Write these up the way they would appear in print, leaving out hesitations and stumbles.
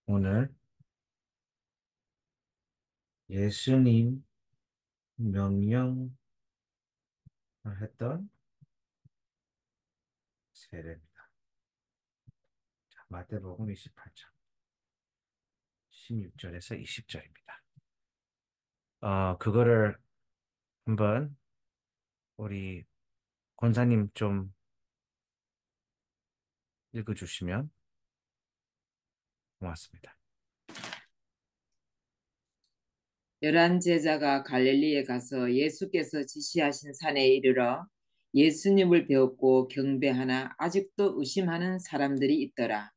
오늘 예수님 명령을 했던 세례입니다. 자, 마태복음 28장 16절에서 20절입니다. 그거를 한번 우리 권사님 좀 읽어주시면 고맙습니다. 열한 제자가 갈릴리에 가서 예수께서 지시하신 산에 이르러 예수님을 배웠고 경배하나 아직도 의심하는 사람들이 있더라.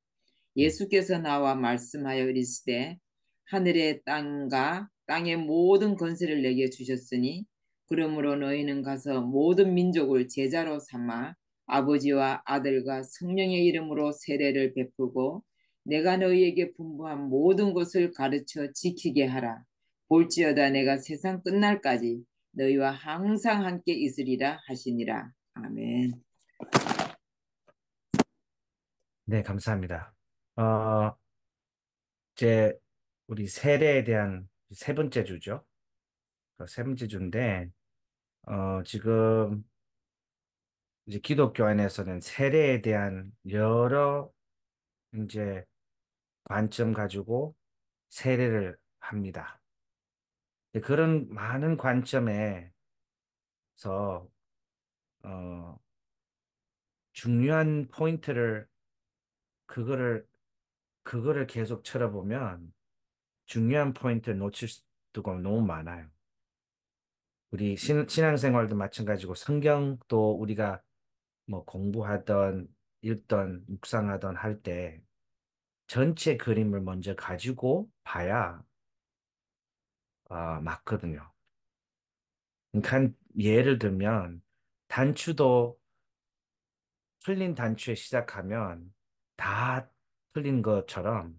예수께서 나와 말씀하여 이르시되 하늘의 땅과 땅의 모든 권세를 내게 주셨으니 그러므로 너희는 가서 모든 민족을 제자로 삼아 아버지와 아들과 성령의 이름으로 세례를 베푸고 내가 너희에게 분부한 모든 것을 가르쳐 지키게 하라. 볼지어다 내가 세상 끝날까지 너희와 항상 함께 있으리라 하시니라. 아멘. 네, 감사합니다. 어, 이제 우리 세례에 대한 세 번째 주죠. 세 번째 주인데, 지금 이제 기독교 안에서는 세례에 대한 여러 이제 관점 가지고 세례를 합니다. 그런 많은 관점에서 어, 중요한 포인트를 그거를 그거를 계속 쳐다보면 중요한 포인트를 놓칠 수가 너무 많아요. 우리 신앙생활도 마찬가지고 성경도 우리가 뭐 공부하던 읽던 묵상하던 할 때 전체 그림을 먼저 가지고 봐야 맞거든요. 그러니까 예를 들면 단추도 틀린 단추에 시작하면 다 틀린 것처럼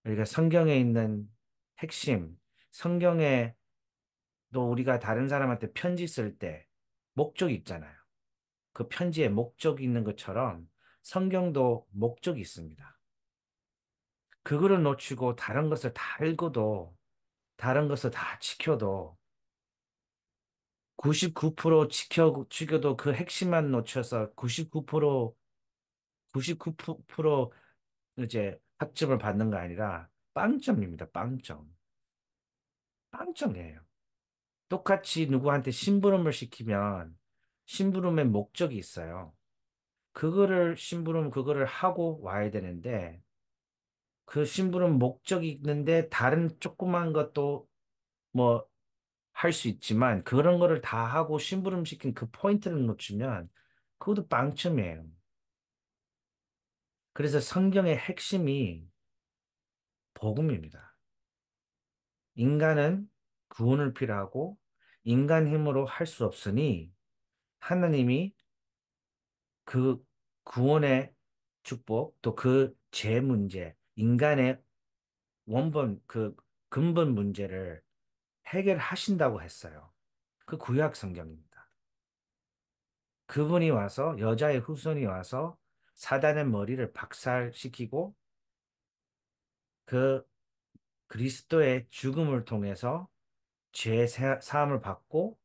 우리가 성경에 있는 핵심, 성경에 또 우리가 다른 사람한테 편지 쓸 때 목적이 있잖아요. 그 편지에 목적이 있는 것처럼 성경도 목적이 있습니다. 그거를 놓치고 다른 것을 다 읽어도 다른 것을 다 지켜도 99% 지켜도 그 핵심만 놓쳐서 99% 이제 학점을 받는 거 아니라 빵점입니다. 빵점. 빵점이에요. 똑같이 누구한테 심부름을 시키면 심부름의 목적이 있어요. 그거를 하고 와야 되는데 그 심부름 목적이 있는데 다른 조그만 것도 뭐 할 수 있지만 그런 거를 다 하고 심부름 시킨 그 포인트를 놓치면 그것도 빵점이에요. 그래서 성경의 핵심이 복음입니다. 인간은 구원을 필요하고 인간 힘으로 할 수 없으니 하나님이 그 구원의 축복 또 그 죄 문제, 인간의 원본 그 근본 문제를 해결하신다고 했어요. 그 구약 성경입니다. 그분이 와서 여자의 후손이 와서 사단의 머리를 박살시키고 그 그리스도의 죽음을 통해서 죄 사함을 받고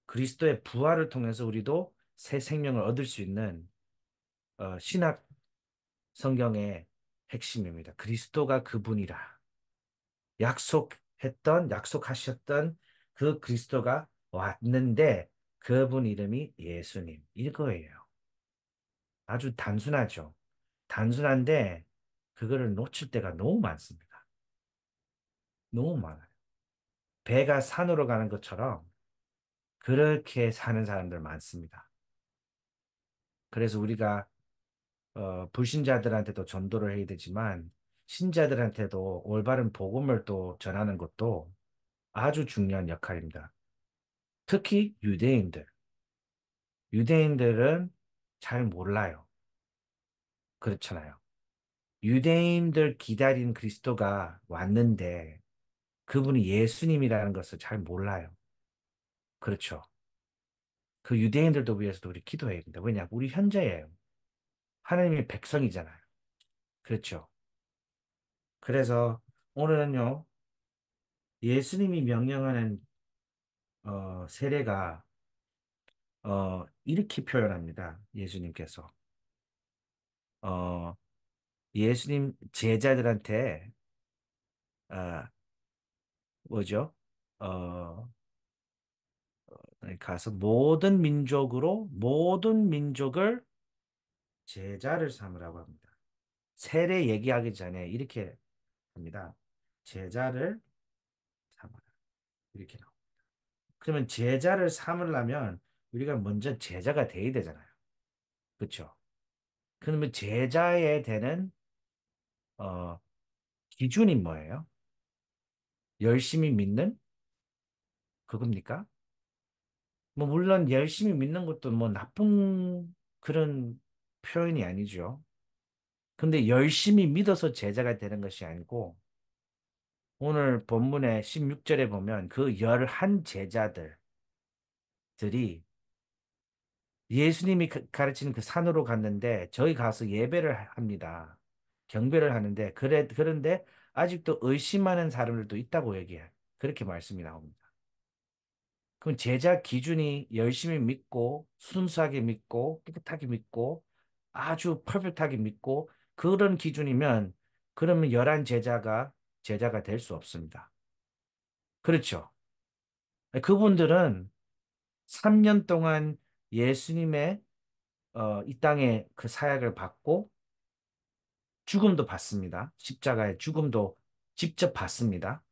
그리스도의 부활을 통해서 우리도 새 생명을 얻을 수 있는 신약 성경의 핵심입니다. 그리스도가 그분이라. 약속하셨던 그 그리스도가 왔는데 그분 이름이 예수님. 이거예요. 아주 단순하죠. 단순한데 그거를 놓칠 때가 너무 많습니다. 너무 많아요. 배가 산으로 가는 것처럼 그렇게 사는 사람들 많습니다. 그래서 우리가 불신자들한테도 전도를 해야 되지만 신자들한테도 올바른 복음을 또 전하는 것도 아주 중요한 역할입니다. 특히 유대인들. 유대인들은 잘 몰라요. 그렇잖아요. 유대인들 기다린 그리스도가 왔는데 그분이 예수님이라는 것을 잘 몰라요. 그렇죠. 그 유대인들도 위해서도 우리 기도해야 된다. 왜냐? 우리 현자예요. 하나님의 백성이잖아요. 그렇죠. 그래서 오늘은요, 예수님이 명령하는 세례가 이렇게 표현합니다. 예수님께서 어, 예수님 제자들한테 아, 뭐죠? 어, 가서 모든 민족을 제자를 삼으라고 합니다. 세례 얘기하기 전에 이렇게 합니다. 제자를 삼아라. 이렇게 나옵니다. 그러면 제자를 삼으려면 우리가 먼저 제자가 돼야 되잖아요. 그렇죠? 그러면 제자에 되는 어, 기준이 뭐예요? 열심히 믿는 그겁니까? 뭐 물론 열심히 믿는 것도 뭐 나쁜 그런 표현이 아니죠. 근데 열심히 믿어서 제자가 되는 것이 아니고 오늘 본문의 16절에 보면 그 11 제자들이 예수님이 가르치는 그 산으로 갔는데 저희 가서 예배를 합니다. 경배를 하는데 그런데 아직도 의심하는 사람들도 있다고 얘기해. 그렇게 말씀이 나옵니다. 그럼 제자 기준이 열심히 믿고 순수하게 믿고 깨끗하게 믿고 아주 퍼펙트하게 믿고 그런 기준이면 그러면 11 제자가 될 수 없습니다. 그렇죠. 그분들은 3년 동안 예수님의 이 땅에 그 사역을 받고 죽음도 받습니다. 십자가의 죽음도 직접 받습니다.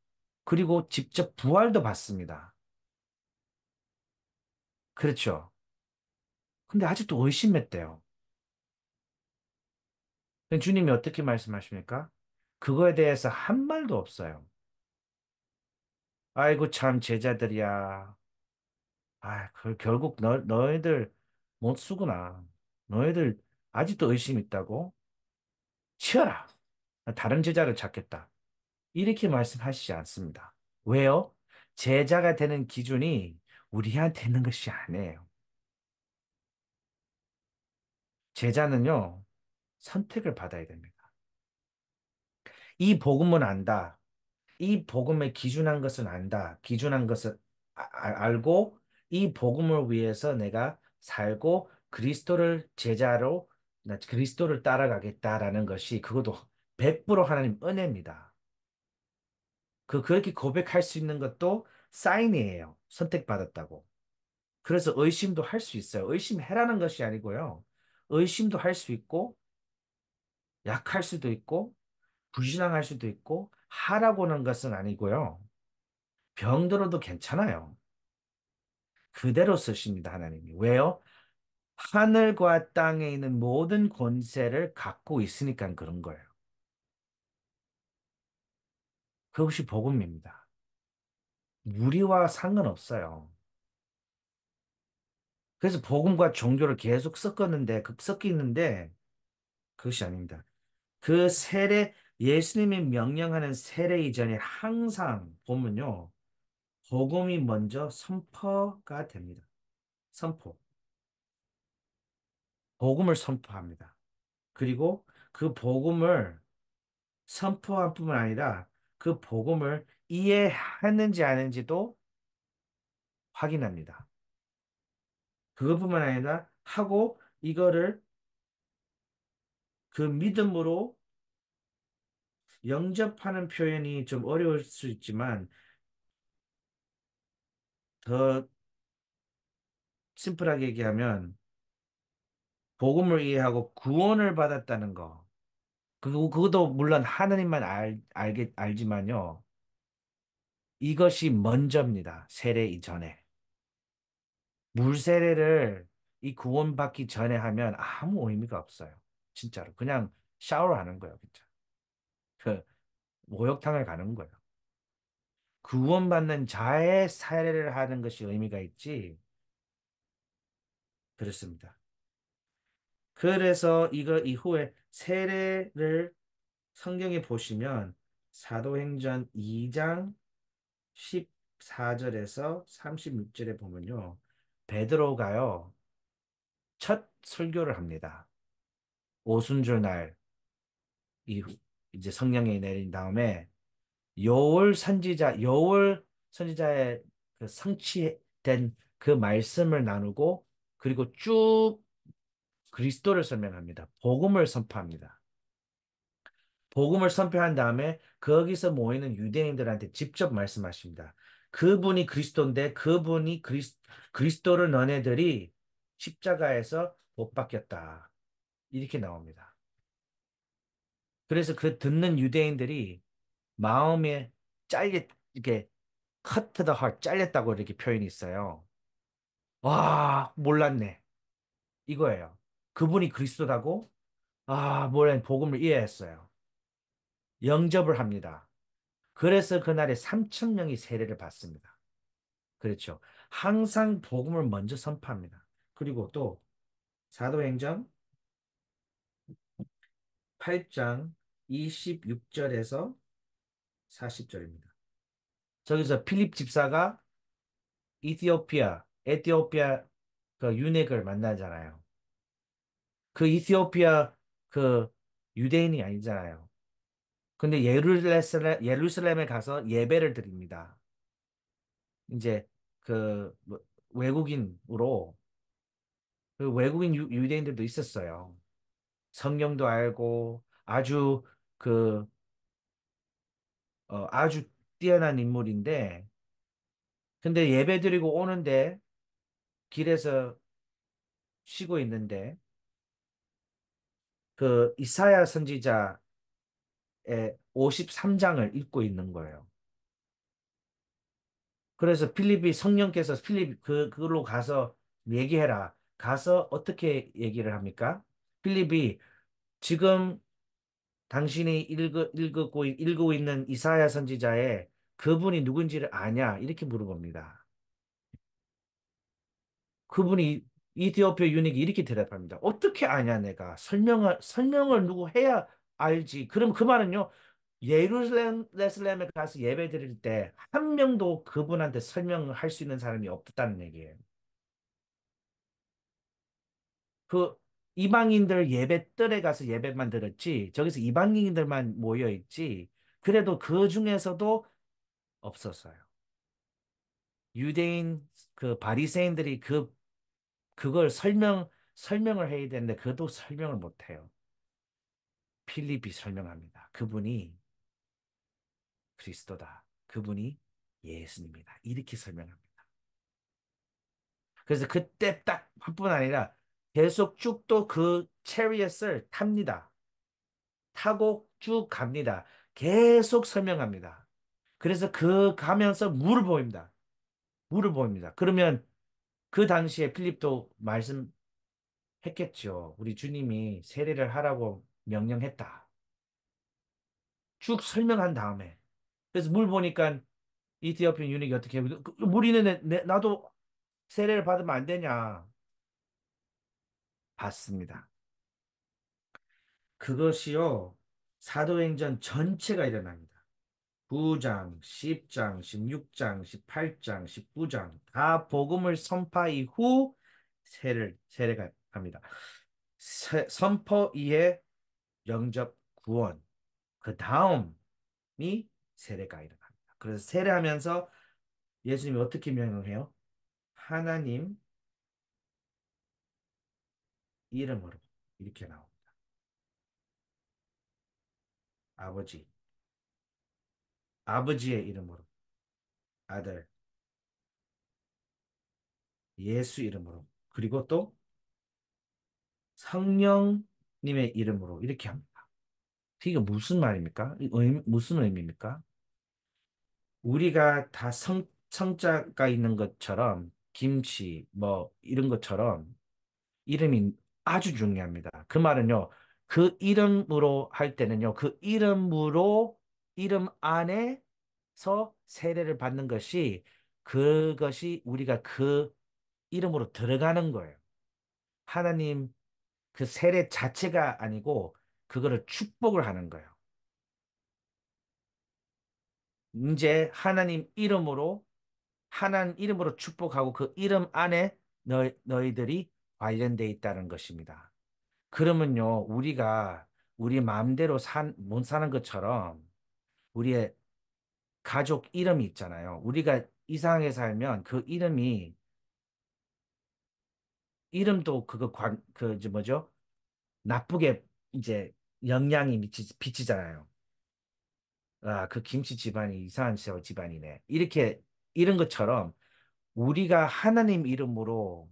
그리고 직접 부활도 받습니다. 그렇죠. 근데 아직도 의심했대요. 주님이 어떻게 말씀하십니까? 그거에 대해서 한 말도 없어요. 아이고, 참, 제자들이야. 결국 너희들 못 쓰구나. 너희들 아직도 의심 있다고? 치어라. 다른 제자를 찾겠다. 이렇게 말씀하시지 않습니다. 왜요? 제자가 되는 기준이 우리한테 있는 것이 아니에요. 제자는요, 선택을 받아야 됩니다. 이 복음은 안다. 이 복음에 기준한 것은 안다. 기준한 것을 알고 이 복음을 위해서 내가 살고 그리스도를 제자로 나 그리스도를 따라가겠다라는 것이 그것도 100% 하나님 은혜입니다. 그렇게 고백할 수 있는 것도 사인이에요. 선택받았다고. 그래서 의심도 할 수 있어요. 의심해라는 것이 아니고요. 의심도 할 수 있고 약할 수도 있고 불신앙할 수도 있고 하라고 하는 것은 아니고요. 병들어도 괜찮아요. 그대로 쓰십니다, 하나님이. 왜요? 하늘과 땅에 있는 모든 권세를 갖고 있으니까 그런 거예요. 그것이 복음입니다. 우리와 상관없어요. 그래서 복음과 종교를 계속 섞이는데 그것이 아닙니다. 그 세례, 예수님이 명령하는 세례 이전에 항상 보면요. 복음이 먼저 선포가 됩니다. 선포. 복음을 선포합니다. 그리고 그 복음을 선포할 뿐만 아니라 그 복음을 이해하는지 아는지도 확인합니다. 그것뿐만 아니라 하고 이거를 그 믿음으로 영접하는 표현이 좀 어려울 수 있지만 더 심플하게 얘기하면 복음을 이해하고 구원을 받았다는 거. 그것도 물론 하느님만 알지만요. 이것이 먼저입니다. 세례 이전에. 물 세례를 이 구원받기 전에 하면 아무 의미가 없어요. 진짜로. 그냥 샤워하는 거예요. 진짜. 그 목욕탕을 가는 거예요. 구원받는 자의 세례를 하는 것이 의미가 있지. 그렇습니다. 그래서 이거 이후에 세례를 성경에 보시면 사도행전 2장 14절에서 36절에 보면요. 베드로가요. 첫 설교를 합니다. 오순절 날 이후. 이제 성령이 내린 다음에 여월 선지자의 그 성취된 그 말씀을 나누고 그리고 쭉 그리스도를 설명합니다. 복음을 선포합니다. 복음을 선포한 다음에 거기서 모이는 유대인들한테 직접 말씀하십니다. 그분이 그리스도인데 그리스도를 너네들이 십자가에서 못 박혔다. 이렇게 나옵니다. 그래서 그 듣는 유대인들이 마음에 이렇게 cut to the heart, 잘렸다고 이렇게 표현이 있어요. 와, 몰랐네. 이거예요. 그분이 그리스도라고? 몰라, 복음을 이해했어요. 영접을 합니다. 그래서 그날에 3천 명이 세례를 받습니다. 그렇죠. 항상 복음을 먼저 선포합니다. 그리고 또 사도행전 8장 26절에서 40절입니다. 저기서 필립 집사가 에티오피아 그 유넥을 만나잖아요. 그 이티오피아 그 유대인이 아니잖아요. 근데 예루살렘에 가서 예배를 드립니다. 이제 그 뭐 외국인으로 그 외국인 유대인들도 있었어요. 성경도 알고 그 아주 뛰어난 인물인데 근데 예배 드리고 오는데 길에서 쉬고 있는데 그 이사야 선지자의 53장을 읽고 있는 거예요. 그래서 성령께서 그걸로 가서 얘기해라. 가서 어떻게 얘기를 합니까? 필립이 지금 당신이 읽고 있는 이사야 선지자의 그분이 누군지를 아냐? 이렇게 물어봅니다. 그분이 이디오피아 유닉이 이렇게 대답합니다. 어떻게 아냐, 내가? 설명을 누구 해야 알지. 그럼 그 말은요, 예루살렘에 가서 예배 드릴 때 한 명도 그분한테 설명을 할 수 있는 사람이 없다는 얘기예요. 그 이방인들 예배뜰에 가서 예배만 들었지, 저기서 이방인들만 모여 있지, 그래도 그 중에서도 없었어요. 유대인 그 바리새인들이 그걸 설명을 해야 되는데 그것도 설명을 못 해요. 필립이 설명합니다. 그분이 그리스도다. 그분이 예수님이다. 이렇게 설명합니다. 그래서 그때 딱 한뿐 아니라 계속 쭉 또 그 체리엇을 탑니다. 타고 쭉 갑니다. 계속 설명합니다. 그래서 그 가면서 물을 보입니다. 물을 보입니다. 그러면 그 당시에 필립도 말씀했겠죠. 우리 주님이 세례를 하라고 명령했다. 쭉 설명한 다음에. 그래서 물 보니까 이티오피아 유닉이 어떻게 해? 물 있는데 나도 세례를 받으면 안 되냐? 받습니다. 그것이요. 사도행전 전체가 일어납니다. 9장, 10장, 16장, 18장, 19장 다 복음을 선파 이후 세례가 합니다. 선포 이에 영접 구원 그 다음이 세례가 일어납니다. 그래서 세례하면서 예수님이 어떻게 명령해요? 하나님 이름으로 이렇게 나옵니다. 아버지, 아버지의 이름으로 아들 예수 이름으로 그리고 또 성령님의 이름으로 이렇게 합니다. 이게 무슨 말입니까? 무슨 의미입니까? 우리가 다 성자가 있는 것처럼 김치 뭐 이런 것처럼 이름이 아주 중요합니다. 그 말은요. 그 이름으로 할 때는요. 그 이름으로 이름 안에서 세례를 받는 것이 그것이 우리가 그 이름으로 들어가는 거예요. 하나님 그 세례 자체가 아니고 그거를 축복을 하는 거예요. 이제 하나님 이름으로 축복하고 그 이름 안에 너희들이 관련돼 있다는 것입니다. 그러면요, 우리가 우리 마음대로 못 사는 것처럼 우리의 가족 이름이 있잖아요. 우리가 이상하게 살면 그 이름도 이제 뭐죠? 나쁘게 이제 영향이 비치잖아요. 아, 그 김씨 집안이 이상한 집안이네. 이런 것처럼 우리가 하나님 이름으로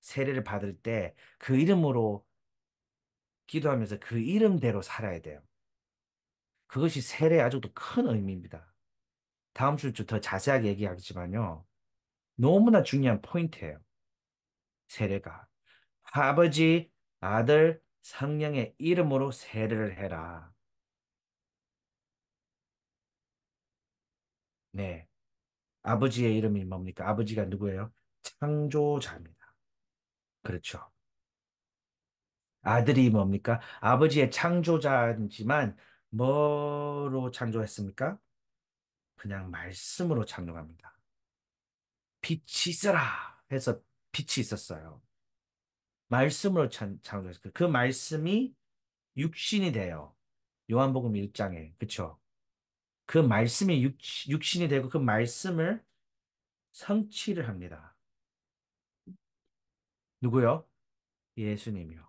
세례를 받을 때 그 이름으로 기도하면서 그 이름대로 살아야 돼요. 그것이 세례의 아주 또 큰 의미입니다. 다음 주 좀 더 자세하게 얘기하겠지만요. 너무나 중요한 포인트예요. 세례가. 아버지, 아들, 성령의 이름으로 세례를 해라. 네. 아버지의 이름이 뭡니까? 아버지가 누구예요? 창조자입니다. 그렇죠. 아들이 뭡니까? 아버지의 창조자이지만 뭐로 창조했습니까? 그냥 말씀으로 창조합니다. 빛이 있어라 해서 빛이 있었어요. 말씀으로 창조했어요. 그 말씀이 육신이 돼요. 요한복음 1장에. 그쵸? 그 말씀이 육신이 되고 그 말씀을 성취를 합니다. 누구요? 예수님이요.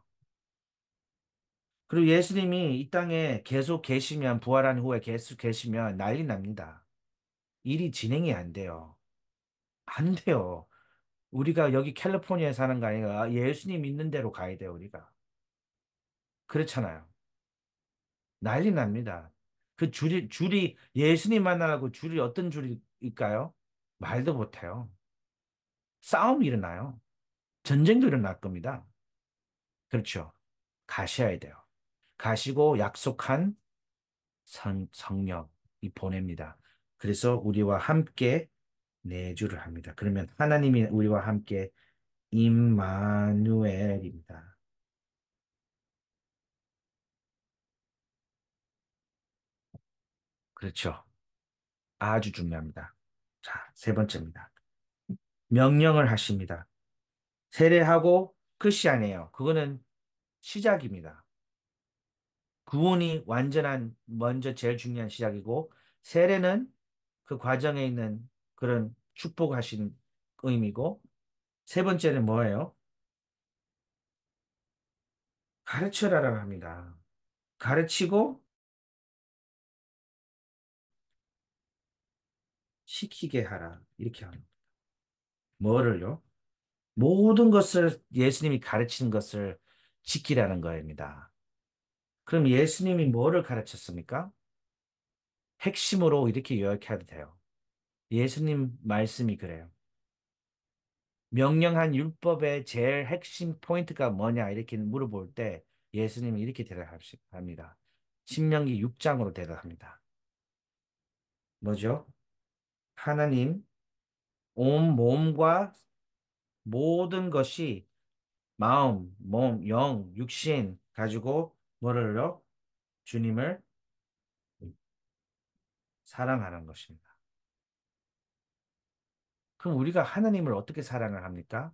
그리고 예수님이 이 땅에 계속 계시면, 부활한 후에 계속 계시면 난리 납니다. 일이 진행이 안 돼요. 안 돼요. 우리가 여기 캘리포니아에 사는 거 아니라 예수님 있는 데로 가야 돼요, 우리가. 그렇잖아요. 난리 납니다. 그 줄이 예수님 만나라고 줄이 어떤 줄일까요? 말도 못해요. 싸움이 일어나요. 전쟁도 일어날 겁니다. 그렇죠. 가셔야 돼요. 가시고 약속한 성령이 보냅니다. 그래서 우리와 함께 내주를 합니다. 그러면 하나님이 우리와 함께 임마누엘입니다. 그렇죠. 아주 중요합니다. 자, 세 번째입니다. 명령을 하십니다. 세례하고 끝이 아니에요. 그거는 시작입니다. 구원이 완전한 먼저 제일 중요한 시작이고 세례는 그 과정에 있는 그런 축복하신 의미고 세 번째는 뭐예요? 가르쳐라라고 합니다. 가르치고 시키게 하라. 이렇게 합니다. 뭐를요? 모든 것을 예수님이 가르치는 것을 지키라는 거입니다. 그럼 예수님이 뭐를 가르쳤습니까? 핵심으로 이렇게 요약해도 돼요. 예수님 말씀이 그래요. 명령한 율법의 제일 핵심 포인트가 뭐냐 이렇게 물어볼 때 예수님이 이렇게 대답합니다. 신명기 6장으로 대답합니다. 뭐죠? 하나님 온 몸과 모든 것이 마음, 몸, 영, 육신 가지고 뭐를요? 주님을 사랑하는 것입니다. 그럼 우리가 하나님을 어떻게 사랑을 합니까?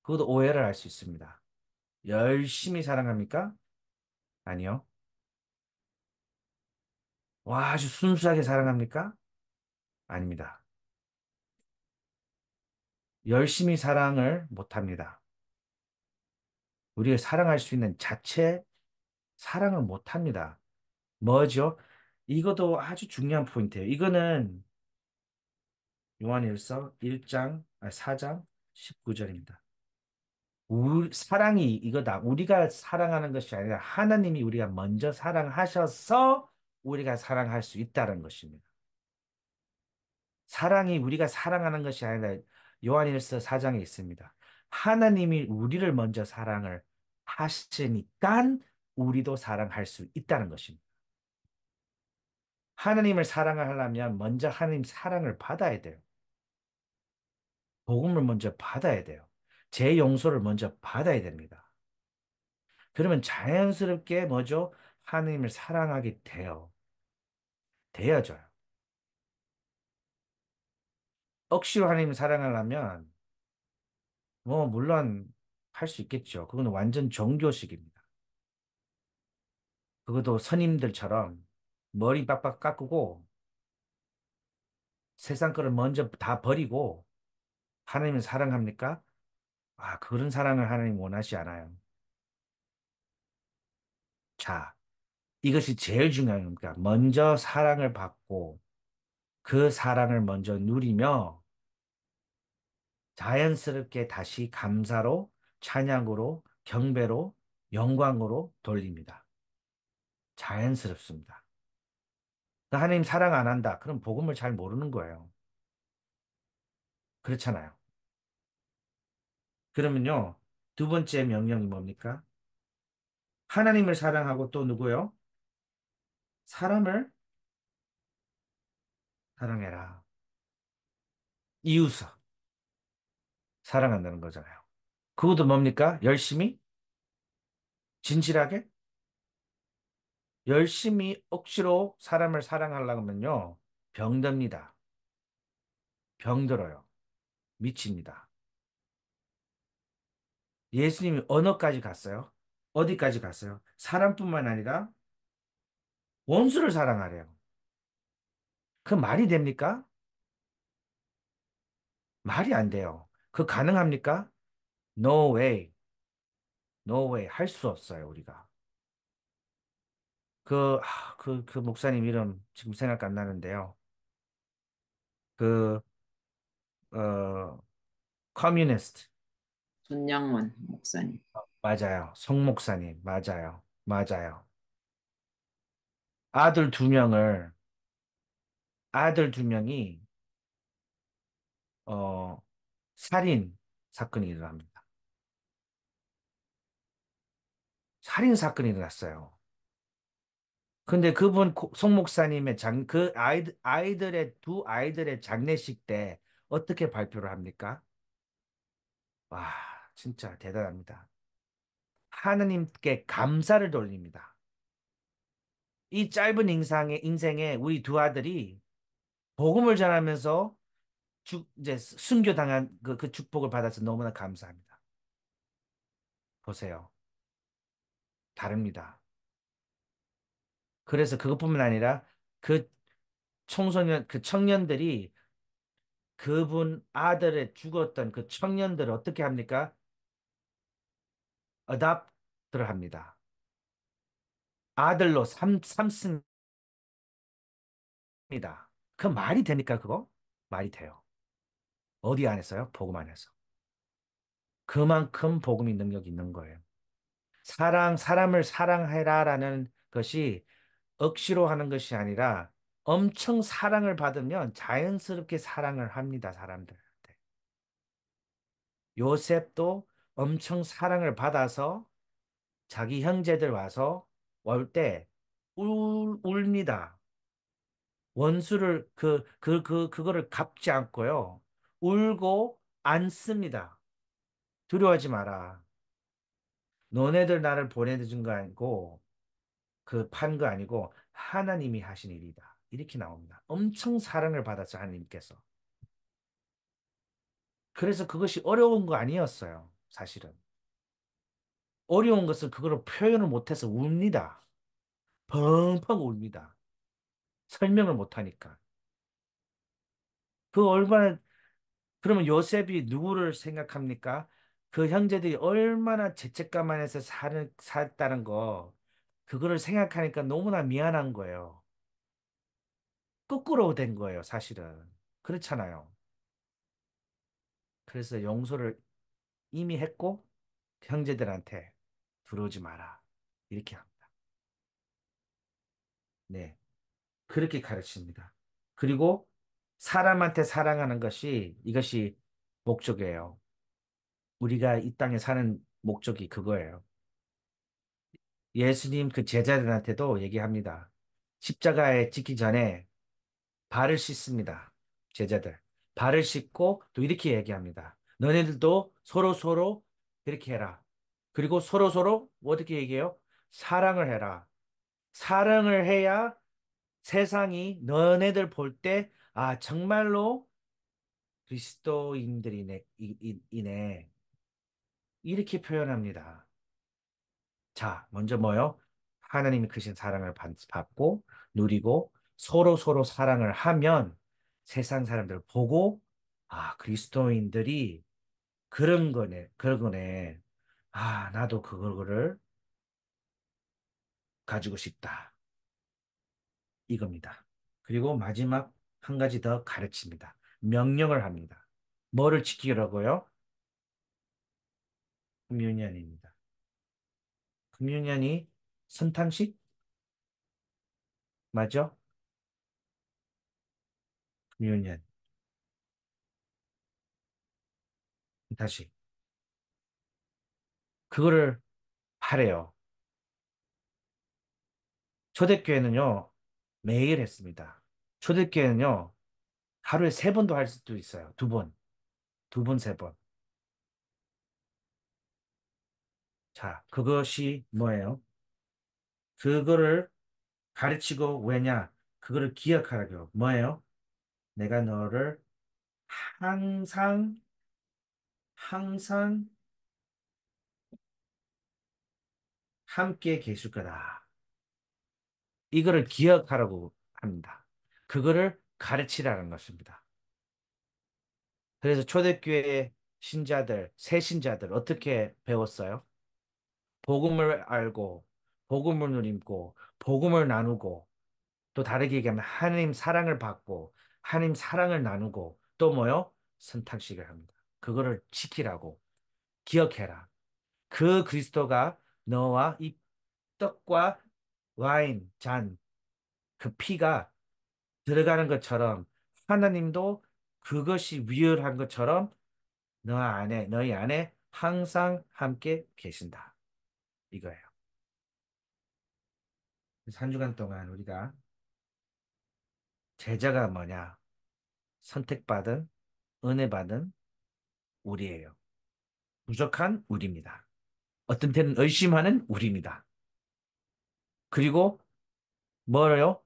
그것도 오해를 할 수 있습니다. 열심히 사랑합니까? 아니요. 와, 아주 순수하게 사랑합니까? 아닙니다. 열심히 사랑을 못합니다. 우리가 사랑할 수 있는 자체 사랑을 못합니다. 뭐죠? 이것도 아주 중요한 포인트예요. 이거는 요한일서 1장, 4장 19절입니다. 사랑이 이거다. 우리가 사랑하는 것이 아니라 하나님이 우리가 먼저 사랑하셔서 우리가 사랑할 수 있다는 것입니다. 사랑이 우리가 사랑하는 것이 아니라 요한일서 4장에 있습니다. 하나님이 우리를 먼저 사랑을 하시니까 우리도 사랑할 수 있다는 것입니다. 하나님을 사랑을 하려면 먼저 하나님 사랑을 받아야 돼요. 복음을 먼저 받아야 돼요. 제 용서를 먼저 받아야 됩니다. 그러면 자연스럽게 뭐죠? 하나님을 사랑하게 돼요. 되어져요. 억지로 하나님을 사랑하려면 뭐 물론 할 수 있겠죠. 그건 완전 종교식입니다. 그것도 선임들처럼 머리 빡빡 깎고 세상 거를 먼저 다 버리고 하나님을 사랑합니까? 아, 그런 사랑을 하나님 원하지 않아요. 자, 이것이 제일 중요한 겁니다. 먼저 사랑을 받고 그 사랑을 먼저 누리며 자연스럽게 다시 감사로, 찬양으로, 경배로, 영광으로 돌립니다. 자연스럽습니다. 그러니까 하나님 사랑 안 한다. 그럼 복음을 잘 모르는 거예요. 그렇잖아요. 그러면요, 두 번째 명령이 뭡니까? 하나님을 사랑하고 또 누구요? 사람을 사랑해라. 이웃을 사랑한다는 거잖아요. 그것도 뭡니까? 열심히, 진실하게, 열심히 억지로 사람을 사랑하려고 하면요, 병듭니다. 병들어요. 미칩니다. 예수님이 언어까지 갔어요. 어디까지 갔어요? 사람뿐만 아니라 원수를 사랑하래요. 그 말이 됩니까? 말이 안 돼요. 그 가능합니까? No way. No way. 할 수 없어요, 우리가. 그 목사님 이름 지금 생각 안 나는데요. 그, 커뮤니스트. 손양원 목사님. 맞아요. 송 목사님. 맞아요. 맞아요. 아들 두 명을, 아들 두 명이, 어, 살인 사건이 일어납니다. 살인 사건이 일어났어요. 근데 그분 송 목사님의 아이들의 두 아이들의 장례식 때 어떻게 발표를 합니까? 와, 진짜 대단합니다. 하느님께 감사를 돌립니다. 이 짧은 인생에 우리 두 아들이 복음을 전하면서 이제 순교당한 그 축복을 받아서 너무나 감사합니다. 보세요. 다릅니다. 그래서 그것뿐만 아니라 그 그 청년들이 그분 아들의 죽었던 그 청년들을 어떻게 합니까? 어답트를 합니다. 아들로 삼습니다. 그 말이 되니까 그거? 말이 돼요. 어디 안에서요? 복음 안에서. 그만큼 복음이 능력이 있는 거예요. 사람을 사랑해라라는 것이 억지로 하는 것이 아니라 엄청 사랑을 받으면 자연스럽게 사랑을 합니다, 사람들한테. 요셉도 엄청 사랑을 받아서 자기 형제들 와서 올 때 울니다. 원수를 그거를 갚지 않고요. 울고 앉습니다. 두려워하지 마라. 너네들 나를 보내준 거 아니고 그 판 거 아니고 하나님이 하신 일이다. 이렇게 나옵니다. 엄청 사랑을 받았어, 하나님께서. 그래서 그것이 어려운 거 아니었어요, 사실은. 어려운 것은 그거를 표현을 못해서 웁니다. 펑펑 웁니다. 설명을 못하니까. 그 얼마나, 그러면 요셉이 누구를 생각합니까? 그 형제들이 얼마나 죄책감 안에서 살았다는 거, 그거를 생각하니까 너무나 미안한 거예요. 거꾸로 된 거예요, 사실은. 그렇잖아요. 그래서 용서를 이미 했고, 형제들한테 들어오지 마라. 이렇게 합니다. 네. 그렇게 가르칩니다. 그리고 사람한테 사랑하는 이것이 목적이에요. 우리가 이 땅에 사는 목적이 그거예요. 예수님 그 제자들한테도 얘기합니다. 십자가에 찍기 전에 발을 씻습니다. 제자들. 발을 씻고 또 이렇게 얘기합니다. 너네들도 서로 이렇게 해라. 그리고 서로 어떻게 얘기해요? 사랑을 해라. 사랑을 해야 세상이 너네들 볼 때, 아, 정말로 그리스도인들이네, 이네. 이렇게 표현합니다. 자, 먼저 뭐요? 하나님이 크신 사랑을 받고 누리고 서로 서로 사랑을 하면 세상 사람들 보고 아, 그리스도인들이 그런 거네. 아, 나도 그거를 가지고 싶다. 이겁니다. 그리고 마지막 한 가지 더 가르칩니다. 명령을 합니다. 뭐를 지키라고요? 금유년입니다. 금유년이 선탕식 맞죠? 금유년 다시 그거를 하래요. 초대교회는요 매일 했습니다. 초대교회는요 하루에 세 번도 할 수도 있어요. 두 번, 두 번, 세 번. 자, 그것이 뭐예요? 그거를 가르치고 왜냐? 그거를 기억하라고요. 뭐예요? 내가 너를 항상 항상 함께 계실 거다. 이거를 기억하라고 합니다. 그거를 가르치라는 것입니다. 그래서 초대교회 신자들, 새 신자들 어떻게 배웠어요? 복음을 알고, 복음을 누리고, 복음을 나누고, 또 다르게 얘기하면 하나님 사랑을 받고, 하나님 사랑을 나누고, 또 뭐요? 선탁식을 합니다. 그거를 지키라고, 기억해라. 그 그리스도가 너와 이 떡과 와인 잔, 그 피가 들어가는 것처럼 하나님도 그것이 위얼한 것처럼 너희 안에 항상 함께 계신다. 이거예요. 그래서 한 주간 동안 우리가 제자가 뭐냐? 선택받은, 은혜받은 우리예요. 부족한 우리입니다. 어떤 때는 의심하는 우리입니다. 그리고 뭐예요?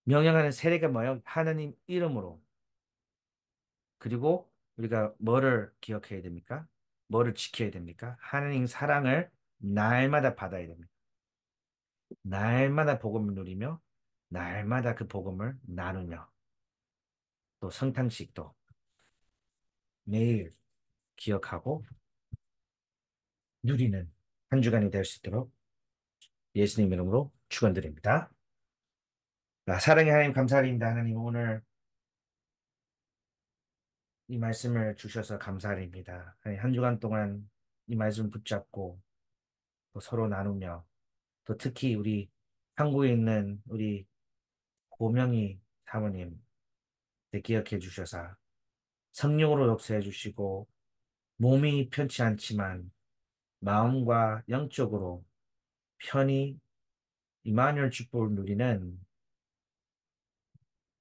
명령하는 세례가 뭐예요? 하나님 이름으로. 그리고 우리가 뭐를 기억해야 됩니까? 뭐를 지켜야 됩니까? 하나님 사랑을 날마다 받아야 됩니다. 날마다 복음을 누리며 날마다 그 복음을 나누며 또 성탄식도 매일 기억하고 누리는 한 주간이 될 수 있도록 예수님 이름으로 축원드립니다. 아, 사랑의 하나님 감사드립니다. 하나님 오늘 이 말씀을 주셔서 감사드립니다. 하나님, 한 주간 동안 이 말씀 붙잡고 또 서로 나누며 또 특히 우리 한국에 있는 우리 고명희 사모님 기억해 주셔서 성령으로 역사해 주시고 몸이 편치 않지만 마음과 영적으로 편히 이마누엘 축복을 누리는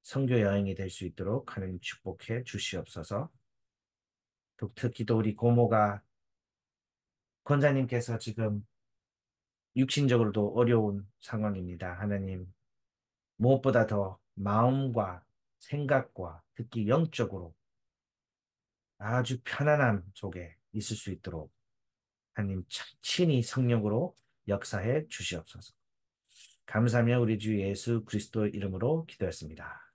선교 여행이 될 수 있도록 하나님 축복해 주시옵소서. 또 특히 또 우리 고모가 권사님께서 지금 육신적으로도 어려운 상황입니다. 하나님 무엇보다 더 마음과 생각과 특히 영적으로 아주 편안함 속에 있을 수 있도록 하나님 친히 성령으로 역사해 주시옵소서. 감사하며 우리 주 예수 그리스도 이름으로 기도했습니다.